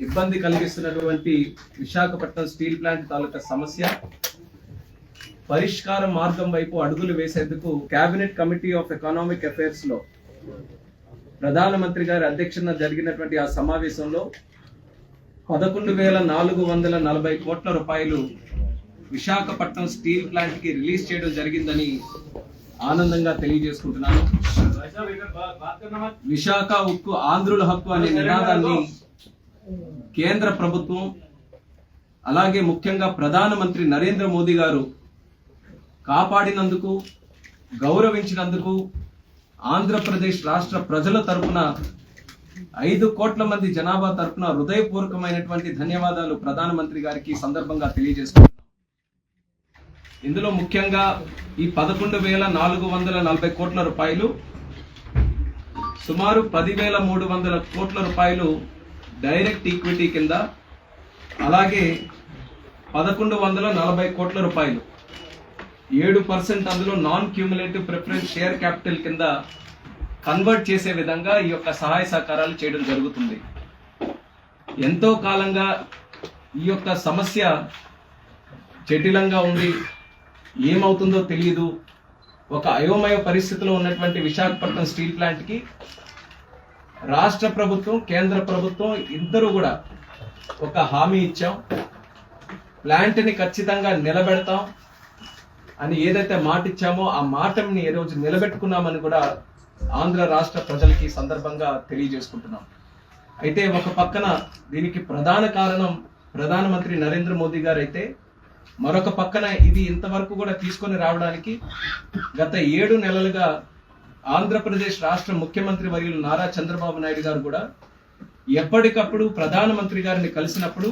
ఇబ్బంది కలిగిస్తున్నటువంటి Visakhapatnam steel plant తాలూకా సమస్య పరిష్కార మార్గం వైపు అడుగులు వేసేందుకు cabinet committee of economic affairs లో ప్రధానమంత్రి గారి అధ్యక్షతన జరిగినటువంటి ఆ సమావేశంలో 11,440 కోట్ల రూపాయలు విశాఖపట్నం స్టీల్ ప్లాంట్ కి రిలీజ్ చేయడం జరిగిందని ఆనందంగా తెలియజేసుకుంటున్నాను. విశాఖ ఉక్కు ఆంధ్రుల హక్కు అనే నినాదాన్ని కేంద్ర ప్రభుత్వం అలాగే ముఖ్యంగా ప్రధానమంత్రి నరేంద్ర మోదీ గారు కాపాడినందుకు, గౌరవించినందుకు ఆంధ్రప్రదేశ్ రాష్ట్ర ప్రజల తరపున 5 కోట్ల మంది జనాభా తరపున హృదయపూర్వకమైనటువంటి ధన్యవాదాలు ప్రధానమంత్రి గారికి సందర్భంగా తెలియజేస్తున్నాను. ఇందులో ముఖ్యంగా ఈ 11,440 కోట్ల రూపాయలు సుమారు 10,300 కోట్ల రూపాయలు డైరెక్ట్ ఈక్విటీ కింద, అలాగే 1,140 కోట్ల రూపాయలు 7% అందులో non cumulative preference share capital కింద కన్వర్ట్ చేసే విధంగా ఈ యొక్క సహాయ సహకారాలు చేయడం జరుగుతుంది. ఎంతో కాలంగా ఈ యొక్క సమస్య జటిలంగా ఉంది, ఏమవుతుందో తెలియదు. ఒక అయోమయ పరిస్థితిలో ఉన్నటువంటి విశాఖపట్నం స్టీల్ ప్లాంట్ కి రాష్ట్ర ప్రభుత్వం, కేంద్ర ప్రభుత్వం ఇద్దరు కూడా ఒక హామీ ఇచ్చాం, ప్లాంట్ ని ఖచ్చితంగా నిలబెడతాం అని ఏదైతే మాట ఇచ్చామో ఆ మాటని ఈ రోజు నిలబెట్టుకున్నామని కూడా ఆంధ్ర రాష్ట్ర ప్రజలకి సందర్భంగా తెలియజేసుకుంటున్నాం. అయితే ఒక పక్కన దీనికి ప్రధాన కారణం ప్రధానమంత్రి నరేంద్ర మోదీ గారు అయితే, మరొక పక్కన ఇది ఇంతవరకు కూడా తీసుకొని రావడానికి గత 7 నెలలుగా ఆంధ్రప్రదేశ్ రాష్ట్ర ముఖ్యమంత్రి వర్యులు నారా చంద్రబాబు నాయుడు గారు కూడా ఎప్పటికప్పుడు ప్రధానమంత్రి గారిని కలిసినప్పుడు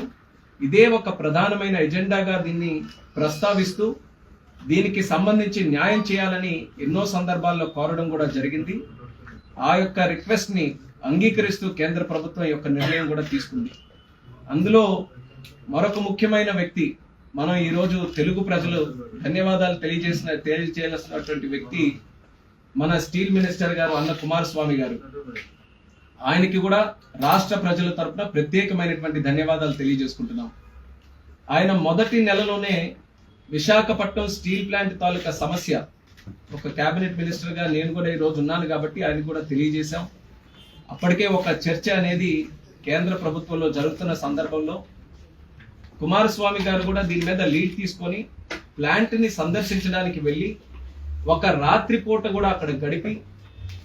ఇదే ఒక ప్రధానమైన ఎజెండాగా దీన్ని ప్రస్తావిస్తూ దీనికి సంబంధించి న్యాయం చేయాలని ఎన్నో సందర్భాల్లో కోరడం కూడా జరిగింది. ఆ యొక్క రిక్వెస్ట్ ని అంగీకరిస్తూ కేంద్ర ప్రభుత్వం యొక్క నిర్ణయం కూడా తీసుకుంది. అందులో ముఖ్యమైన వ్యక్తి, మనం ఈ రోజు తెలుగు ప్రజలు ధన్యవాదాలు తెలియజేయాల్సినటువంటి వ్యక్తి మన స్టీల్ మినిస్టర్ గారు అన్న కుమారస్వామి గారు. ఆయనకి కూడా రాష్ట్ర ప్రజల తరపున ప్రత్యేకమైనటువంటి ధన్యవాదాలు తెలియజేసుకుంటున్నాం. ఆయన మొదటి నెలలోనే విశాఖపట్నం స్టీల్ ప్లాంట్ తాలూకా సమస్య ఒక కేబినెట్ మినిస్టర్ గా నేను కూడా ఈ రోజు ఉన్నాను కాబట్టి ఆయన కూడా తెలియజేశాం. అప్పటికే ఒక చర్చ అనేది కేంద్ర ప్రభుత్వంలో జరుగుతున్న సందర్భంలో కుమారస్వామి గారు కూడా దీని మీద లీడ్ తీసుకొని ప్లాంట్ ని సందర్శించడానికి వెళ్ళి ఒక రాత్రి పూట కూడా అక్కడ గడిపి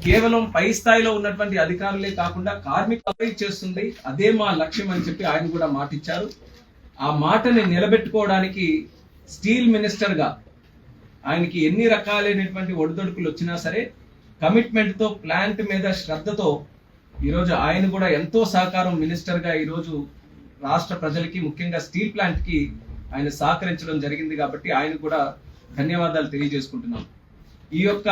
కేవలం పై స్థాయిలో ఉన్నటువంటి అధికారులే కాకుండా కార్మికులు చేస్తుంది, అదే మా లక్ష్యం అని చెప్పి ఆయన కూడా మాటిచ్చారు. ఆ మాటని నిలబెట్టుకోవడానికి స్టీల్ మినిస్టర్ గా ఆయనకి ఎన్ని రకాలైనటువంటి ఒడిదొడుకులు వచ్చినా సరే కమిట్మెంట్ తో, ప్లాంట్ మీద శ్రద్ధతో ఈరోజు ఆయన కూడా ఎంతో సహకారం మినిస్టర్ గా ఈరోజు రాష్ట్ర ప్రజలకి, ముఖ్యంగా స్టీల్ ప్లాంట్ కి ఆయన సహకరించడం జరిగింది. కాబట్టి ఆయన కూడా ధన్యవాదాలు తెలియజేసుకుంటున్నాం. ఈ యొక్క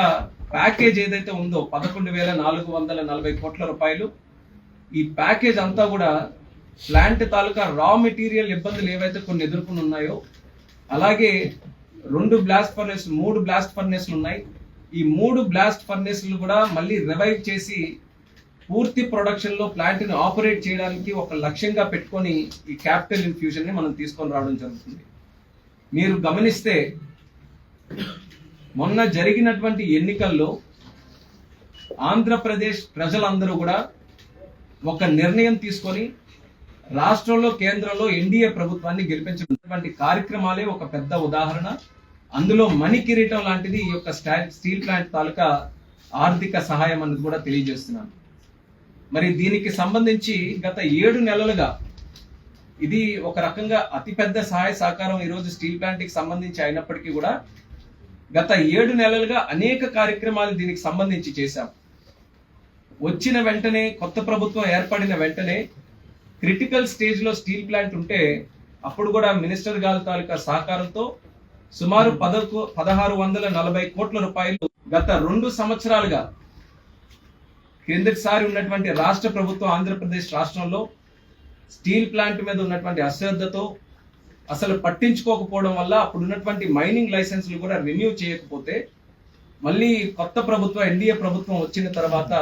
ప్యాకేజ్ ఏదైతే ఉందో 11,440 కోట్ల రూపాయలు, ఈ ప్యాకేజ్ అంతా కూడా ప్లాంట్ తాలూకా రా మెటీరియల్ ఇబ్బందులు ఏవైతే కొన్ని ఎదుర్కొని ఉన్నాయో, అలాగే 3 బ్లాస్ట్ ఫర్నేస్లు ఉన్నాయి. ఈ 3 బ్లాస్ట్ ఫర్నేస్లు కూడా మళ్ళీ రివైవ్ చేసి పూర్తి ప్రొడక్షన్ లో ప్లాంట్ ని ఆపరేట్ చేయడానికి ఒక లక్ష్యంగా పెట్టుకొని ఈ క్యాపిటల్ ఇన్ఫ్యూజన్ ని మనం తీసుకొని రావడం జరుగుతుంది. మీరు గమనిస్తే మొన్న జరిగినటువంటి ఎన్నికల్లో ఆంధ్రప్రదేశ్ ప్రజలందరూ కూడా ఒక నిర్ణయం తీసుకొని రాష్ట్రంలో, కేంద్రంలో ఎన్డీఏ ప్రభుత్వాన్ని గెలిపించినటువంటి కార్యక్రమాలే ఒక పెద్ద ఉదాహరణ. అందులో మణి కిరీటం లాంటిది ఈ యొక్క స్టీల్ ప్లాంట్ తాలూకా ఆర్థిక సహాయం అనేది కూడా తెలియజేస్తున్నాను. మరి దీనికి సంబంధించి గత 7 నెలలుగా ఇది ఒక రకంగా అతిపెద్ద సహాయ సహకారం ఈరోజు స్టీల్ ప్లాంట్ కి సంబంధించి అయినప్పటికీ కూడా గత 7 నెలలుగా అనేక కార్యక్రమాలు దీనికి సంబంధించి చేశాం. వచ్చిన వెంటనే, కొత్త ప్రభుత్వం ఏర్పడిన వెంటనే క్రిటికల్ స్టేజ్ లో స్టీల్ ప్లాంట్ ఉంటే అప్పుడు కూడా మినిస్టర్ గారి తాలూకా సహకారంతో సుమారు 1,640 కోట్ల రూపాయలు గత 2 సంవత్సరాలుగా క్రిందటిసారి ఉన్నటువంటి రాష్ట్ర ప్రభుత్వం ఆంధ్రప్రదేశ్ రాష్ట్రంలో స్టీల్ ప్లాంట్ మీద ఉన్నటువంటి అశ్రద్ధతో, అసలు పట్టించుకోకపోవడం వల్ల అప్పుడు ఉన్నటువంటి మైనింగ్ లైసెన్సులు కూడా రెన్యూ చేయకపోతే మళ్ళీ కొత్త ప్రభుత్వం, ఎన్డీఏ ప్రభుత్వం వచ్చిన తర్వాత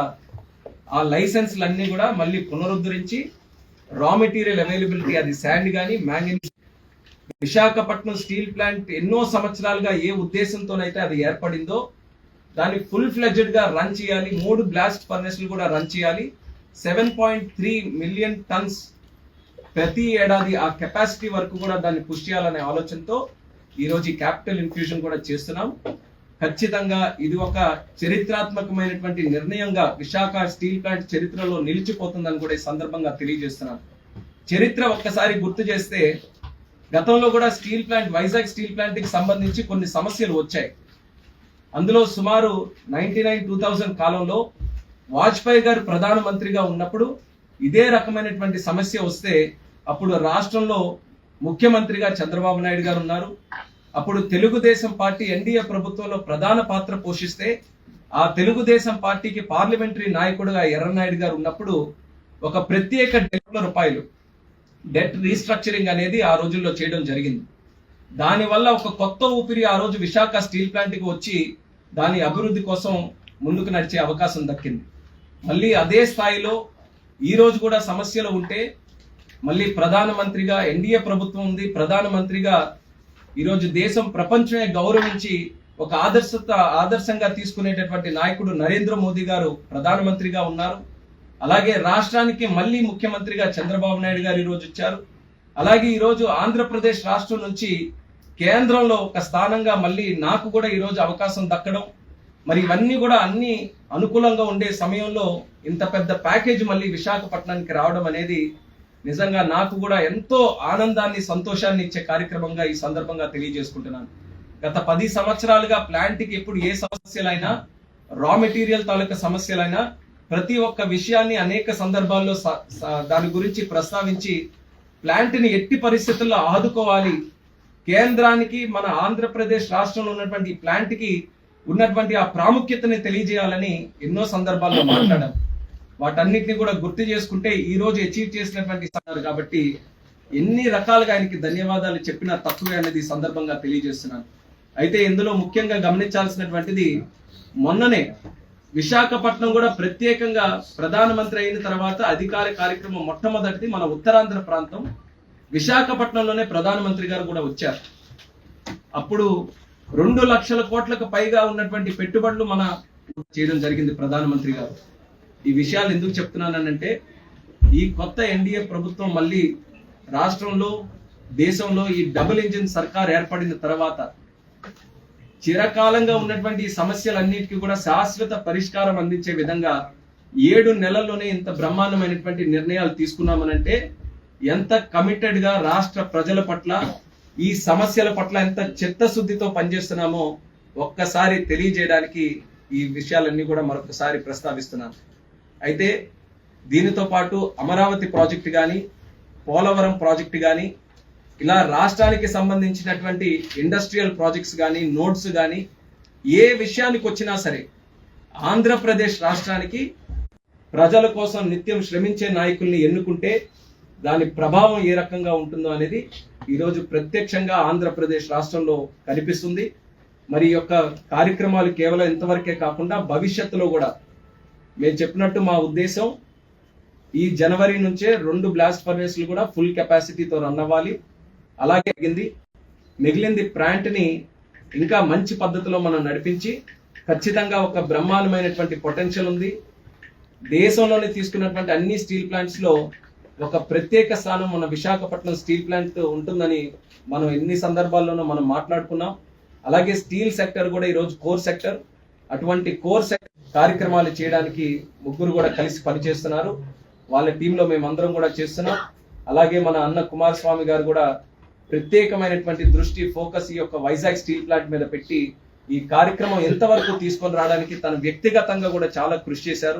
ఆ లైసెన్స్లన్నీ కూడా మళ్ళీ పునరుద్ధరించి రా మెటీరియల్ అవైలబిలిటీ, అది శాండ్ కానీ మ్యాంగనీస్. విశాఖపట్నం స్టీల్ ప్లాంట్ ఎన్నో సంవత్సరాలుగా ఏ ఉద్దేశంతోనైతే అది ఏర్పడిందో దాన్ని ఫుల్ ఫ్లెడ్జెడ్ గా రన్ చేయాలి. 3 బ్లాస్ట్ ఫర్నెస్లు కూడా రన్ చేయాలి. 7.3 మిలియన్ టన్స్ ప్రతి ఏడాది ఆ కెపాసిటీ వరకు కూడా దాన్ని పుష్ చేయాలనే ఆలోచనతో ఈరోజు ఈ క్యాపిటల్ ఇన్ఫ్యూషన్ కూడా చేస్తున్నాం. ఖచ్చితంగా ఇది ఒక చరిత్రాత్మకమైనటువంటి నిర్ణయంగా విశాఖ స్టీల్ ప్లాంట్ చరిత్రలో నిలిచిపోతుందని కూడా ఈ సందర్భంగా తెలియజేస్తున్నాను. చరిత్ర ఒక్కసారి గుర్తు చేస్తే గతంలో కూడా steel plant, Vizag steel plant కి సంబంధించి కొన్ని సమస్యలు వచ్చాయి. అందులో సుమారు 99-2000 కాలంలో వాజ్పేయి గారు ప్రధానమంత్రిగా ఉన్నప్పుడు ఇదే రకమైనటువంటి సమస్య వస్తే అప్పుడు రాష్ట్రంలో ముఖ్యమంత్రిగా చంద్రబాబు నాయుడు గారు ఉన్నారు. అప్పుడు తెలుగుదేశం పార్టీ ఎన్డీఏ ప్రభుత్వంలో ప్రధాన పాత్ర పోషిస్తే ఆ తెలుగుదేశం పార్టీకి పార్లమెంటరీ నాయకుడుగా ఎర్రనాయుడు గారు ఉన్నప్పుడు ఒక ప్రత్యేక ₹1,00,00,000 డెట్ రీస్ట్రక్చరింగ్ అనేది ఆ రోజుల్లో చేయడం జరిగింది. దానివల్ల ఒక కొత్త ఊపిరి ఆ రోజు విశాఖ స్టీల్ ప్లాంట్కి వచ్చి దాని అభివృద్ధి కోసం ముందుకు నడిచే అవకాశం దక్కింది. మళ్ళీ అదే స్థాయిలో ఈ రోజు కూడా సమస్యలు ఉంటే మళ్ళీ ప్రధానమంత్రిగా ఎన్డీఏ ప్రభుత్వం ఉంది. ప్రధానమంత్రిగా ఈరోజు దేశం ప్రపంచమే గౌరవించి ఒక ఆదర్శంగా తీసుకునేటటువంటి నాయకుడు నరేంద్ర మోదీ గారు ప్రధానమంత్రిగా ఉన్నారు. అలాగే రాష్ట్రానికి మళ్ళీ ముఖ్యమంత్రిగా చంద్రబాబు నాయుడు గారు ఈరోజు వచ్చారు. అలాగే ఈరోజు ఆంధ్రప్రదేశ్ రాష్ట్రం నుంచి కేంద్రంలో ఒక స్థానంగా మళ్ళీ నాకు కూడా ఈరోజు అవకాశం దక్కడం, మరి ఇవన్నీ కూడా అన్ని అనుకూలంగా ఉండే సమయంలో ఇంత పెద్ద ప్యాకేజ్ మళ్ళీ విశాఖపట్నానికి రావడం అనేది నిజంగా నాకు కూడా ఎంతో ఆనందాన్ని, సంతోషాన్ని ఇచ్చే కార్యక్రమంగా ఈ సందర్భంగా తెలియజేసుకుంటున్నాను. గత 10 సంవత్సరాలుగా ప్లాంట్కి ఎప్పుడు ఏ సమస్యలైనా, రా మెటీరియల్ తాలూకా సమస్యలైనా ప్రతి ఒక్క విషయాన్ని అనేక సందర్భాల్లో దాని గురించి ప్రస్తావించి ప్లాంట్ని ఎట్టి పరిస్థితుల్లో ఆదుకోవాలి, కేంద్రానికి మన ఆంధ్రప్రదేశ్ రాష్ట్రంలో ఉన్నటువంటి ఈ ప్లాంట్కి ఉన్నటువంటి ఆ ప్రాముఖ్యతని తెలియజేయాలని ఎన్నో సందర్భాల్లో మాట్లాడాం. వాటన్నిటిని కూడా గుర్తు చేసుకుంటే ఈ రోజు అచీవ్ చేసినటువంటి కాబట్టి ఎన్ని రకాలుగా ఆయనకి ధన్యవాదాలు చెప్పినా తక్కువే అనేది ఈ సందర్భంగా తెలియజేస్తున్నాను. అయితే ఇందులో ముఖ్యంగా గమనించాల్సినటువంటిది, మొన్ననే విశాఖపట్నం కూడా ప్రత్యేకంగా ప్రధానమంత్రి అయిన తర్వాత అధికార కార్యక్రమం మొట్టమొదటిది మన ఉత్తరాంధ్ర ప్రాంతం విశాఖపట్నంలోనే ప్రధానమంత్రి గారు కూడా వచ్చారు. అప్పుడు 2 లక్షల కోట్లకు పైగా ఉన్నటువంటి పెట్టుబడులు మన చేయడం జరిగింది ప్రధానమంత్రి గారు. ఈ విషయాలు ఎందుకు చెప్తున్నానంటే, ఈ కొత్త ఎన్డీఏ ప్రభుత్వం మళ్ళీ రాష్ట్రంలో, దేశంలో ఈ డబుల్ ఇంజిన్ సర్కార్ ఏర్పడిన తర్వాత చిరకాలంగా ఉన్నటువంటి ఈ సమస్యలన్నిటికీ కూడా శాశ్వత పరిష్కారం అందించే విధంగా 7 నెలల్లోనే ఇంత బ్రహ్మాండమైనటువంటి నిర్ణయాలు తీసుకున్నామనంటే ఎంత కమిటెడ్ గా రాష్ట్ర ప్రజల పట్ల, ఈ సమస్యల పట్ల ఎంత చిత్తశుద్ధితో పనిచేస్తున్నామో ఒక్కసారి తెలియజేయడానికి ఈ విషయాలన్నీ కూడా మరొకసారి ప్రస్తావిస్తున్నాను. అయితే దీనితో పాటు అమరావతి ప్రాజెక్టు కానీ, పోలవరం ప్రాజెక్టు కానీ, ఇలా రాష్ట్రానికి సంబంధించినటువంటి ఇండస్ట్రియల్ ప్రాజెక్ట్స్ కానీ, నోడ్స్ కానీ, ఏ విషయానికి వచ్చినా సరే ఆంధ్రప్రదేశ్ రాష్ట్రానికి ప్రజల కోసం నిత్యం శ్రమించే నాయకుల్ని ఎన్నుకుంటే దాని ప్రభావం ఏ రకంగా ఉంటుందో అనేది ఈరోజు ప్రత్యక్షంగా ఆంధ్రప్రదేశ్ రాష్ట్రంలో కనిపిస్తుంది. మరి ఈ యొక్క కార్యక్రమాలు కేవలం ఇంతవరకే కాకుండా భవిష్యత్తులో కూడా మేము చెప్పినట్టు మా ఉద్దేశం ఈ జనవరి నుంచే 2 బ్లాస్ట్ ఫర్నేస్లు కూడా ఫుల్ కెపాసిటీతో రన్ అవ్వాలి. అలాగే మిగిలింది ప్లాంట్ని ఇంకా మంచి పద్ధతిలో మనం నడిపించి ఖచ్చితంగా ఒక బ్రహ్మాండమైనటువంటి పొటెన్షియల్ ఉంది. దేశంలోనే తీసుకున్నటువంటి అన్ని స్టీల్ ప్లాంట్స్ లో ఒక ప్రత్యేక స్థానం మన విశాఖపట్నం స్టీల్ ప్లాంట్ ఉంటుందని మనం ఎన్ని సందర్భాల్లోనూ మనం మాట్లాడుకున్నాం. అలాగే స్టీల్ సెక్టర్ కూడా ఈరోజు కోర్ సెక్టర్. అటువంటి కోర్ సెక్టర్ కార్యక్రమాలు చేయడానికి ముగ్గురు కూడా కలిసి పనిచేస్తున్నారు. వాళ్ళ టీంలో మేమందరం కూడా చేస్తున్నాం. అలాగే మన అన్న కుమారస్వామి గారు కూడా ప్రత్యేకమైనటువంటి దృష్టి, ఫోకస్ ఈ యొక్క వైజాగ్ స్టీల్ ప్లాంట్ మీద పెట్టి ఈ కార్యక్రమం ఎంతవరకు తీసుకొని రావడానికి తను వ్యక్తిగతంగా కూడా చాలా కృషి చేశారు.